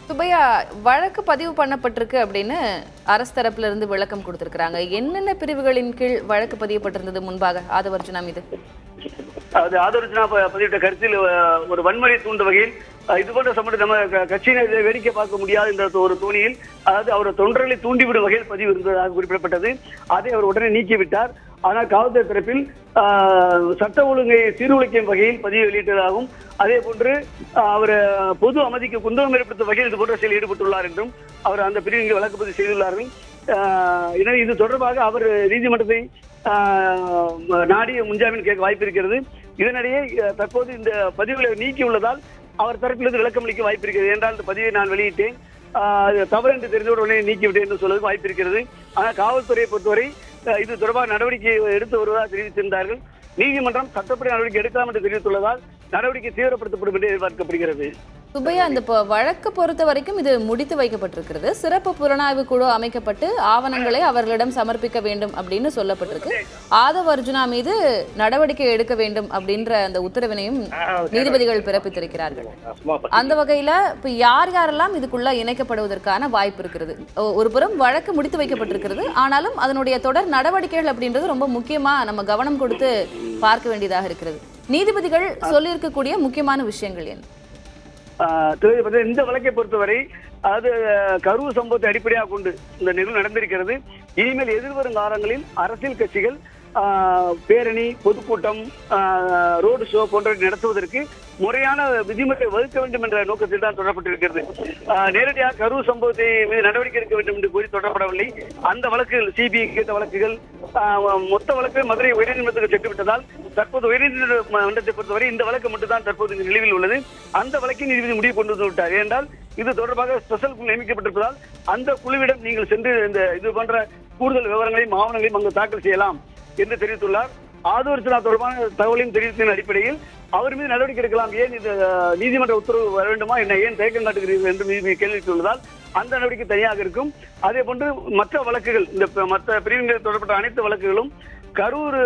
சுபையா, வழக்கு பதிவு பண்ணப்பட்டிருக்கு அப்படின்னு அரசு தரப்புல இருந்து விளக்கம் கொடுத்திருக்காங்க. என்னென்ன பிரிவுகளின் கீழ் வழக்கு பதியப்பட்டிருந்தது முன்பாக ஆதவர்ஜுனா மீது? அது ஆதவர்ஜுனா பதிவிட்ட கருத்தில் ஒரு வன்முறை தூண்டும் வகையில் இது போன்ற சம்பந்தம் நம்ம கட்சியினர் வேடிக்கை பார்க்க முடியாத இந்த ஒரு தோணியில், அதாவது அவர் தொண்டர்களை தூண்டிவிடும் வகையில் பதிவு இருந்ததாக குறிப்பிடப்பட்டது. அதை அவர் உடனே நீக்கிவிட்டார். ஆனால் காவல்துறை தரப்பில் சட்ட ஒழுங்கை சீர்குலைக்கும் வகையில் பதிவு வெளியிட்டதாகவும், அதே போன்று அவர் பொது அமைதிக்கு குந்தகம் ஏற்படுத்தும் வகையில் இது போன்ற செயலில் ஈடுபட்டுள்ளார் என்றும் அவர் அந்த பிரிவில் வழக்கு பதிவு செய்துள்ளார்கள். எனவே இது தொடர்பாக அவர் நீதிமன்றத்தை நாடி முன்ஜாமீன் கேட்க வாய்ப்பு இருக்கிறது. இதனிடையே தற்போது இந்த பதிவுகளை நீக்கியுள்ளதால் அவர் தரப்பிலிருந்து விளக்கம் அளிக்க வாய்ப்பு இருக்கிறது. என்றால் இந்த பதிவை நான் வெளியிட்டேன், தவறு என்று தெரிந்தவுடன் உடனே நீக்கிவிட்டேன் என்று சொல்வதற்கு வாய்ப்பு இருக்கிறது. ஆனால் காவல்துறையை பொறுத்தவரை இது தொடர்பாக நடவடிக்கை எடுத்து வருவதாக தெரிவித்திருந்தார்கள். நீதிமன்றம் சட்டப்படி நடவடிக்கை எடுக்கலாம் என்று தெரிவித்துள்ளதால் நடவடிக்கை தீவிரப்படுத்தப்படும் என்று எதிர்பார்க்கப்படுகிறது. சுபையா, இந்த வழக்கு பொறுத்த வரைக்கும் இது முடித்து வைக்கப்பட்டிருக்கிறது. சிறப்பு புலனாய்வு குழு அமைக்கப்பட்டு ஆவணங்களை அவர்களிடம் சமர்ப்பிக்க வேண்டும் அப்படின்னு சொல்லப்பட்டிருக்கு. ஆதவர்ஜுனா மீது நடவடிக்கை எடுக்க வேண்டும் அப்படின்ற அந்த உத்தரவினையும் நீதிபதிகள் பிறப்பித்திருக்கிறார்கள். அந்த வகையில இப்ப யார் யாரெல்லாம் இதுக்குள்ள இணைக்கப்படுவதற்கான வாய்ப்பு இருக்கிறது? ஒரு புறம் வழக்கு முடித்து வைக்கப்பட்டிருக்கிறது, ஆனாலும் அதனுடைய தொடர் நடவடிக்கைகள் அப்படின்றது ரொம்ப முக்கியமா நம்ம கவனம் கொடுத்து பார்க்க வேண்டியதாக இருக்கிறது. நீதிபதிகள் சொல்லியிருக்கக்கூடிய முக்கியமான விஷயங்கள் என்ன? இந்த வழக்கை பொறுத்தவரை, அதாவது கரூர் சம்பவத்தை அடிப்படையாக கொண்டு இந்த நிகழ்வு நடந்திருக்கிறது. இனிமேல் எதிர்வரும் காலங்களில் அரசியல் கட்சிகள் பேரணி, பொதுக்கூட்டம், ரோடு ஷோ போன்றவற்றை நடத்துவதற்கு முறையான விதிமுறை வகுக்க வேண்டும் என்ற நோக்கத்தில் தான் தொடரப்பட்டிருக்கிறது. நேரடியாக கரூர் சம்பவத்தை மீது நடவடிக்கை எடுக்க வேண்டும் என்று கூறி தொடரப்படவில்லை. அந்த வழக்குகள் சிபிஐ கேட்ட வழக்குகள், மொத்த வழக்கு மதுரை உயர்நீதிமன்றத்துக்கு சென்றுவிட்டதால் தற்போது உயர்நீதிமன்றத்தை பொறுத்தவரை இந்த வழக்கு மட்டும்தான் தற்போது நிலுவையில் உள்ளது. அந்த வழக்கின் நீதிபதி முடிவு கொண்டு வந்து விட்டார். ஏனென்றால் இது தொடர்பாக ஸ்பெஷல் குழு நியமிக்கப்பட்டிருப்பதால் அந்த குழுவிடம் நீங்கள் சென்று இந்த இது போன்ற கூடுதல் விவரங்களையும் ஆவணங்களையும் அங்கு தாக்கல் செய்யலாம் என்று தெரிவித்துள்ளார். ஆதவர்ஜுனா தொடர்பான தகவலையும் தெரிவித்ததன் அடிப்படையில் அவர் மீது நடவடிக்கை எடுக்கலாம். ஏன் இந்த நீதிமன்ற உத்தரவு வர வேண்டுமா, என்ன ஏன் தயக்கம் காட்டுகிறீர்கள் என்று கேள்வியுள்ளதால் அந்த நடவடிக்கை தனியாக இருக்கும். அதே போன்று மற்ற வழக்குகள், இந்த மற்ற பிரிவுகளில் தொடர்பட்ட அனைத்து வழக்குகளும் கரூர்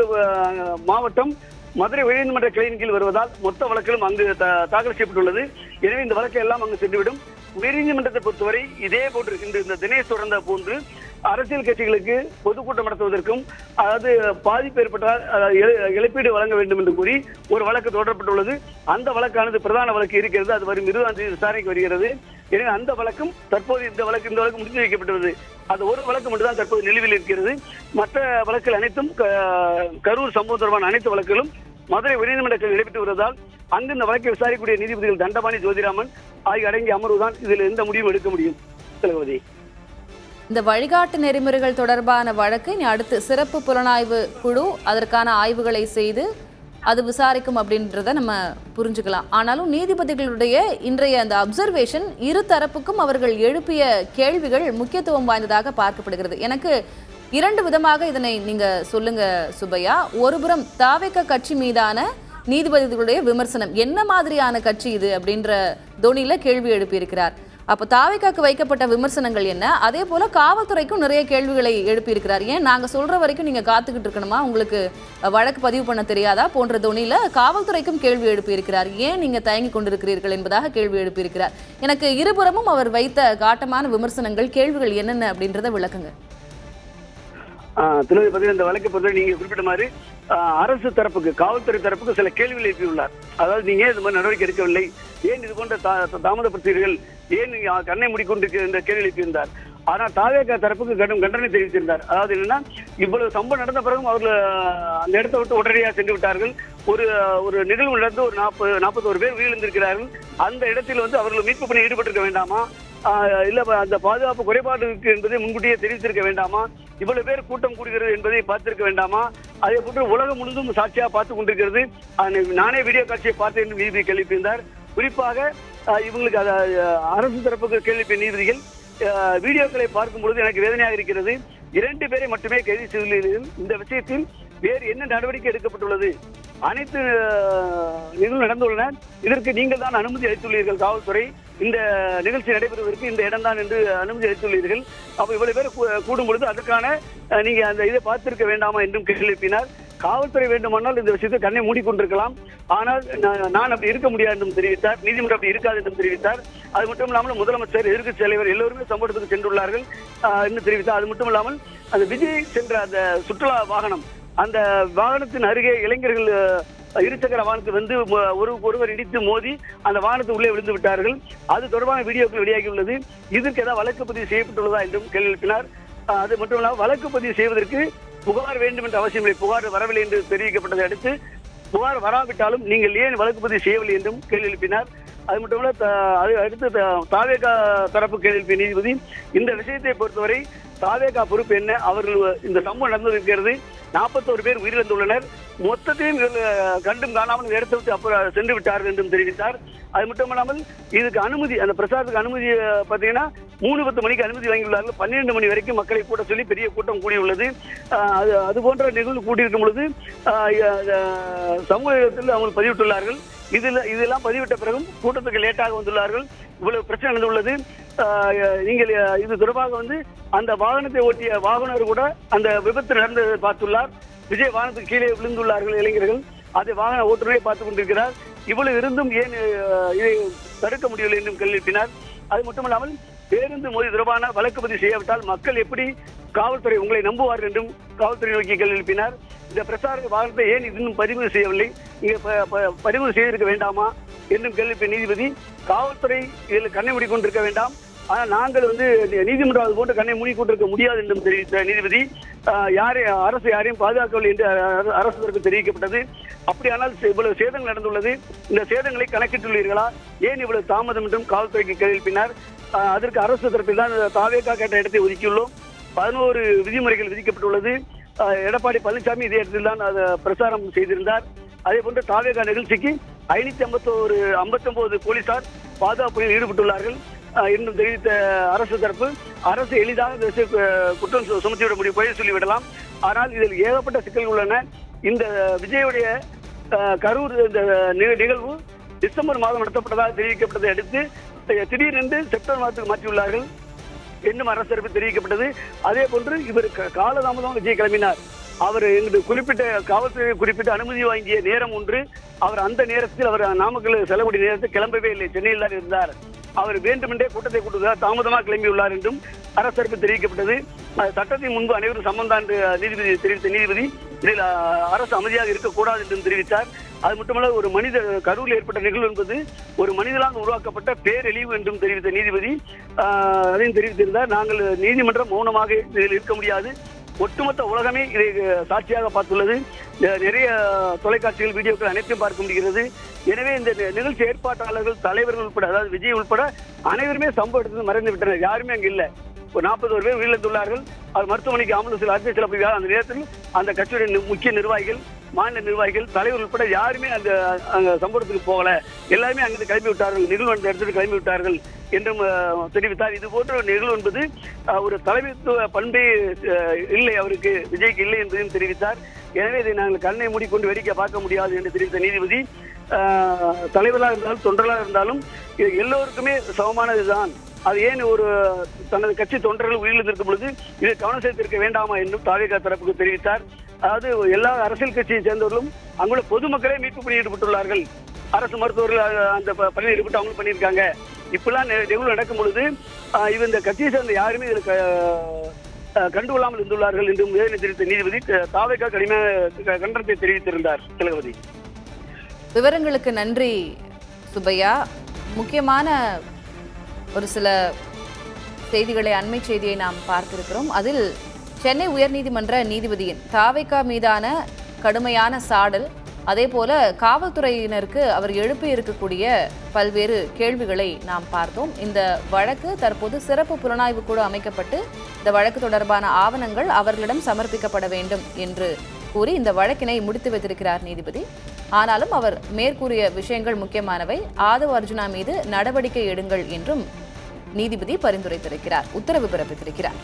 மாவட்டம் மதுரை உயர்நீதிமன்ற கிளையின் கீழ் வருவதால் மொத்த வழக்கிலும் அங்கு தாக்கல் செய்யப்பட்டுள்ளது. எனவே இந்த வழக்கை எல்லாம் அங்கு சென்றுவிடும். உயர்நீதிமன்றத்தை பொறுத்தவரை இதே போன்று இந்த தினேஷ் தொடர்ந்த போன்று அரசியல் கட்சிகளுக்கு பொதுக்கூட்டம் நடத்துவதற்கும், அதாவது பாதிப்பு ஏற்பட்டால் இழப்பீடு வழங்க வேண்டும் என்று கூறி ஒரு வழக்கு தொடரப்பட்டுள்ளது. அந்த வழக்கானது பிரதான வழக்கு இருக்கிறது. அது வரும் 20ஆம் தேதி விசாரணைக்கு வருகிறது. எனவே அந்த வழக்கும் தற்போது இந்த வழக்கு முடித்து வைக்கப்பட்டுள்ளது. அது ஒரு வழக்கு மட்டும்தான் தற்போது நிலுவையில் இருக்கிறது. மற்ற வழக்குகள் அனைத்தும் கரூர் சம்பவம் தொடர்பான அனைத்து வழக்குகளும் மதுரை உயர்நீதிமன்றத்தில் நடைபெற்று வருவதால் அங்கு இந்த வழக்கை விசாரிக்கக்கூடிய நீதிபதிகள் தண்டபாணி, ஜோதிராமன் ஆகிய அடங்கிய அமர்வுதான் இதில் எந்த முடிவும் எடுக்க முடியும். தளபதி, இந்த வழிகாட்டு நெறிமுறைகள் தொடர்பான வழக்கு இனி அடுத்து சிறப்பு புலனாய்வு குழு அதற்கான ஆய்வுகளை செய்து அது விசாரிக்கும் அப்படின்றத நம்ம புரிஞ்சுக்கலாம். ஆனாலும் நீதிபதிகளுடைய இன்றைய அந்த அப்சர்வேஷன் இரு தரப்புக்கும் அவர்கள் எழுப்பிய கேள்விகள் முக்கியத்துவம் வாய்ந்ததாக பார்க்கப்படுகிறது. எனக்கு இரண்டு விதமாக இதனை நீங்க சொல்லுங்க சுபையா. ஒருபுறம் தாவேக கட்சி மீதான நீதிபதிகளுடைய விமர்சனம், என்ன மாதிரியான கட்சி இது அப்படின்ற தோனியில கேள்வி எழுப்பியிருக்கிறார். அப்போ தாவேகாக்கு வைக்கப்பட்ட விமர்சனங்கள் என்ன? அதே போல காவல்துறைக்கும் நிறைய கேள்விகளை எழுப்பியிருக்கிறார். ஏன் நாங்க சொல்ற வரைக்கும் நீங்க காத்துக்கிட்டு இருக்கணுமா, உங்களுக்கு வழக்கு பதிவு பண்ண தெரியாதா போன்ற தோனியில காவல்துறைக்கும் கேள்வி எழுப்பியிருக்கிறார். ஏன் நீங்க தயங்கி கொண்டிருக்கிறீர்கள் என்பதாக கேள்வி எழுப்பியிருக்கிறார். எனக்கு இருபுறமும் அவர் வைத்த காட்டமான விமர்சனங்கள், கேள்விகள் என்னென்ன அப்படின்றத விளக்குங்க. இந்த வழக்கை பொறுத்தவரை நீங்க குறிப்பிட்ட மாதிரி அரசு தரப்புக்கு, காவல்துறை தரப்புக்கு சில கேள்விகள் எழுப்பியுள்ளார். அதாவது நீங்க இது மாதிரி நடவடிக்கை எடுக்கவில்லை, ஏன் இது போன்ற தாமதப்படுத்தீர்கள், ஏன் நீங்க கண்ணை மூடிக்கொண்டிருக்கிற இந்த கேள்வி எழுப்பியிருந்தார். ஆனால் தாவேக தரப்புக்கு கடும் கண்டனை தெரிவித்திருந்தார். அதாவது என்னன்னா, இவ்வளவு சம்பவம் நடந்த பிறகும் அவர்கள் அந்த இடத்தை விட்டு உடனடியாக சென்று விட்டார்கள். ஒரு நிகழ்வு நடந்து ஒரு 41 பேர் உயிரிழந்திருக்கிறார்கள். அந்த இடத்தில் அவர்கள் மீட்பு பணி ஈடுபட்டிருக்க வேண்டாமா, இல்ல அந்த பாதுகாப்பு குறைபாடு இருக்கு என்பதை முன்கூட்டியே தெரிவித்திருக்க வேண்டாமா, இவ்வளவு பேர் கூட்டம் கூடுகிறது என்பதை பார்த்திருக்க வேண்டாமா, அதே போன்று உலகம் முழுவதும் சாட்சியாக பார்த்துக் கொண்டிருக்கிறது, நானே வீடியோ காட்சியை பார்த்தேன் என்று நீதிபதி கேள்விப்பிருந்தார். குறிப்பாக இவங்களுக்கு அரசு தரப்புக்கு கேள்வி நீதிபதிகள் வீடியோக்களை பார்க்கும் பொழுது எனக்கு வேதனையாக இருக்கிறது. 2 பேரை மட்டுமே கைது செய்துள்ளீர்கள். இந்த விஷயத்தில் வேறு என்ன நடவடிக்கை எடுக்கப்பட்டுள்ளது? அனைத்து நிகழ்வு நடந்துள்ளன. இதற்கு நீங்கள் தான் அனுமதி அளித்துள்ளீர்கள். காவல்துறை இந்த நிகழ்ச்சி நடைபெறுவதற்கு இந்த இடம்தான் என்று அனுமதி அளித்துள்ளீர்கள். அப்ப இவ்வளவு பேர் கூடும் பொழுது அதற்கான நீங்க அந்த இதை பார்த்திருக்க வேண்டாமா என்றும் கேள்வி எழுப்பினார். காவல்துறை வேண்டுமானால் இந்த விஷயத்தை கண்ணை மூடிக்கொண்டிருக்கலாம். ஆனால் நான் அப்படி இருக்க முடியாது என்றும் தெரிவித்தார். நீதிமன்றம் அப்படி இருக்காது என்றும் தெரிவித்தார். அது மட்டும் இல்லாமல் முதலமைச்சர், எதிர்க்கட்சி தலைவர் எல்லோருமே சம்பவத்துக்கு சென்றுள்ளார்கள் என்று தெரிவித்தார். அது மட்டும் இல்லாமல் அந்த விஜய் சென்ற அந்த சுற்றுலா வாகனம், அந்த வாகனத்தின் அருகே இளைஞர்கள் இருசக்கர வாகனத்தில் வந்து ஒருவர் இடித்து மோதி அந்த வாகனத்தை உள்ளே விழுந்து விட்டார்கள். அது தொடர்பான வீடியோக்கள் வெளியாகியுள்ளது. இதற்கு ஏதாவது வழக்கு பதிவு செய்யப்பட்டுள்ளதா என்றும் கேள்வி எழுப்பினார். அது மட்டும் இல்லாமல் வழக்கு பதிவு செய்வதற்கு புகார் வேண்டும் என்ற அவசியமில்லை, புகார் வரவில்லை என்று தெரிவிக்கப்பட்டதை அடுத்து புகார் வராவிட்டாலும் நீங்கள் ஏன் வழக்கு பதிவு செய்யவில்லை என்றும் கேள்வி எழுப்பினார். அது மட்டுமல்ல, அது அடுத்து தாவேகா தரப்பு கேள்வி எழுப்பிய நீதிபதி, இந்த விஷயத்தை பொறுத்தவரை தாவேகா பொறுப்பு என்ன? அவர்கள் இந்த சம்பவம் நடந்திருக்கிறது, 41 பேர் உயிரிழந்துள்ளனர், மொத்தத்தையும் கண்டும் காணாமல் இந்த இடத்தை விட்டு அப்புறம் சென்று விட்டார்கள் என்றும் தெரிவித்தார். அது மட்டுமல்லாமல் இதுக்கு அனுமதி, அந்த பிரசாரத்துக்கு அனுமதி பார்த்தீங்கன்னா 3:10 மணிக்கு அனுமதி வாங்கியுள்ளார்கள். 12 மணி வரைக்கும் மக்களை கூட்ட சொல்லி பெரிய கூட்டம் கூடியுள்ளது. அது போன்ற நிகழ்வு கூட்டியிருக்கும் பொழுது சமூகத்தில் அவங்க பதிவிட்டுள்ளார்கள். இதெல்லாம் பதிவிட்ட பிறகும் கூட்டத்துக்கு லேட்டாக வந்துள்ளார்கள். இவ்வளவு பிரச்சனை நடந்துள்ளது. நீங்கள் இது தொடர்பாக வந்து அந்த வாகனத்தை ஓட்டிய வாகனர் கூட அந்த விபத்து நடந்ததை பார்த்துள்ளார். விஜய் வாகனத்துக்கு கீழே விழுந்துள்ளார்கள் இளைஞர்கள். அதை வாகன ஓட்டுநரை பார்த்துக் கொண்டிருக்கிறார். இவ்வளவு இருந்தும் ஏன் இதை தடுக்க முடியவில்லை என்றும் கேள்வி எழுப்பினார். அது மட்டுமல்லாமல் பேருந்து மோதி தொடர்பான வழக்கு பதிவு செய்யாவிட்டால் மக்கள் எப்படி காவல்துறை உங்களை நம்புவார்கள் என்றும் காவல்துறை நோக்கி கேள்வி எழுப்பினார். இந்த பிரசார வாகனத்தை ஏன் இன்னும் பதிவு செய்யவில்லை, இங்கே பதிவு செய்திருக்க வேண்டாமா என்றும் கேள்வி எழுப்பிய நீதிபதி, காவல்துறை இதில் கண்ணை மூடிக்கொண்டிருக்க வேண்டாம், ஆனால் நாங்கள் வந்து நீதிமன்றம் அது போன்று கண்ணை மூடிக்கொண்டிருக்க முடியாது என்றும் தெரிவித்த நீதிபதி, அரசு யாரையும் பாதுகாக்கவில்லை என்று அரசு தரப்பு தெரிவிக்கப்பட்டது. அப்படியானால் இவ்வளவு சேதங்கள் நடந்துள்ளது, இந்த சேதங்களை கணக்கிட்டுள்ளீர்களா, ஏன் இவ்வளவு தாமதம் என்றும் காவல்துறைக்கு கேள்வி எழுப்பினார். அதற்கு அரசு தரப்பில் தான் தாவேகா கேட்ட இடத்தை ஒதுக்கியுள்ளோம். 11 விதிமுறைகள் விதிக்கப்பட்டுள்ளது. எடப்பாடி பழனிசாமி இதே இடத்தில் தான் பிரச்சாரம் செய்திருந்தார். அதே போன்று தாவேகா நிகழ்ச்சிக்கு 559 போலீசார் பாதுகாப்பில் ஈடுபட்டுள்ளார்கள் என்றும் தெரிவித்த அரசு தரப்பு, அரசு எளிதாக குற்றம் சுமத்திவிட முடியும், குறை சொல்லிவிடலாம். ஆனால் இதில் ஏகப்பட்ட சிக்கல்கள் உள்ளன. இந்த விஜயுடைய கரூர் இந்த நிகழ்வு டிசம்பர் மாதம் நடத்தப்பட்டதாக தெரிவிக்கப்பட்டதை அடுத்து திடீரென்று செப்டம்பர் மாதத்துக்கு மாற்றியுள்ளார்கள் என்னும் அரசு தரப்பு தெரிவிக்கப்பட்டது. அதே போன்று இவர் காலதாமதமாக விஜய் கிளம்பினார். அவர் எங்களுக்கு குறிப்பிட்ட காவல்துறை குறிப்பிட்ட அனுமதி வாங்கிய நேரம் ஒன்று, அவர் அந்த நேரத்தில் அவர் நாமக்கல் செல்லக்கூடிய நேரத்தில் கிளம்பவே இல்லை, சென்னையில் தான் இருந்தார். அவர் வேண்டுமென்றே கூட்டத்தை கூட்டுவதால் தாமதமாக கிளம்பியுள்ளார் என்றும் அரசு தரப்பு தெரிவிக்கப்பட்டது. சட்டத்தின் முன்பு அனைவரும் சமம் என்று நீதிபதி தெரிவித்த நீதிபதி இதில் அரசு அமைதியாக இருக்கக்கூடாது என்றும் தெரிவித்தார். அது மட்டுமல்ல, ஒரு மனித கரூரில் ஏற்பட்ட நிகழ்வு என்பது ஒரு மனிதனால் உருவாக்கப்பட்ட பேரழிவு என்றும் தெரிவித்த நீதிபதி அதையும் தெரிவித்திருந்தார். நாங்கள் நீதிமன்றம் மௌனமாக இதில் இருக்க முடியாது, ஒட்டுமொத்த உலகமே இதை சாட்சியாக பார்த்துள்ளது. நிறைய தொலைக்காட்சிகள், வீடியோக்கள் அனைத்தையும் பார்க்க முடிகிறது. எனவே இந்த நிகழ்ச்சி ஏற்பாட்டாளர்கள், தலைவர்கள் உட்பட, அதாவது விஜய் உட்பட அனைவருமே சம்பவ இடத்தில் மறைந்து விட்டனர். யாருமே அங்கு இல்லை. ஒரு 41 பேர் உயிரிழந்துள்ளார்கள். அவர் மருத்துவமனைக்கு ஆம்புலன்ஸில் செல்லப்படுகிறார். அந்த நேரத்தில் அந்த கட்சியுடைய முக்கிய நிர்வாகிகள், மாநில நிர்வாகிகள், தலைவர் உட்பட யாருமே அந்த சம்பவத்துக்கு போகல, எல்லாருமே அங்கிருந்து கிளம்பி விட்டார்கள், நிகழ்வு அந்த இடத்துக்கு கிளம்பி விட்டார்கள் என்றும் தெரிவித்தார். இது போன்ற நிகழ்வு என்பது ஒரு தலைமைத்துவ பண்பே இல்லை, அவருக்கு விஜய்க்கு இல்லை என்பதையும் தெரிவித்தார். எனவே இதை நாங்கள் கண்ணை மூடிக்கொண்டு வேடிக்கை பார்க்க முடியாது என்று தெரிவித்த நீதிபதி, தலைவராக இருந்தாலும் தொண்டர்களாக இருந்தாலும் எல்லோருக்குமே சமமானதுதான், அது ஏன் ஒரு தனது கட்சி தொண்டர்கள் உயிரிழந்திருக்கும் பொழுது இதை கவனம் செலுத்தியிருக்க வேண்டாமா என்றும் தாவேகா தரப்புக்கு தெரிவித்தார். அதாவது எல்லா அரசியல் கட்சியை சேர்ந்தவர்களும் அங்குள்ள பொதுமக்களே மீட்பு பணி ஈடுபட்டுள்ளார்கள். அரசு மருத்துவர்கள் அந்த பணியில் ஈடுபட்டு அவங்களும் பண்ணியிருக்காங்க. இப்பெல்லாம் நிகழ்வு நடக்கும் பொழுது இந்த கட்சியை சேர்ந்த யாருமே இதில் கண்டுகொள்ளாமல் இருந்துள்ளார்கள் என்றும் வேதனை தெரிவித்த நீதிபதி தாவேகா கடுமையான கண்டனத்தை தெரிவித்திருந்தார். திலகவதி, விவரங்களுக்கு நன்றி சுப்பையா. முக்கியமான ஒரு சில செய்திகளை, அண்மை செய்தியை நாம் பார்த்திருக்கிறோம். அதில் சென்னை உயர்நீதிமன்ற நீதிபதியின் தாவேகா மீதான கடுமையான சாடல், அதே போல காவல்துறையினருக்கு அவர் எழுப்பி இருக்கக்கூடிய பல்வேறு கேள்விகளை நாம் பார்த்தோம். இந்த வழக்கு தற்போது சிறப்பு புலனாய்வு குழு அமைக்கப்பட்டு இந்த வழக்கு தொடர்பான ஆவணங்கள் அவர்களிடம் சமர்ப்பிக்கப்பட வேண்டும் என்று கூறி இந்த வழக்கினை முடித்து வைத்திருக்கிறார் நீதிபதி. ஆனாலும் அவர் மேற்கூறிய விஷயங்கள் முக்கியமானவை, ஆதவ் அர்ஜுனா மீது நடவடிக்கை எடுங்கள் என்றும் நீதிபதி பரிந்துரைத்திருக்கிறார், உத்தரவு பிறப்பித்திருக்கிறார்.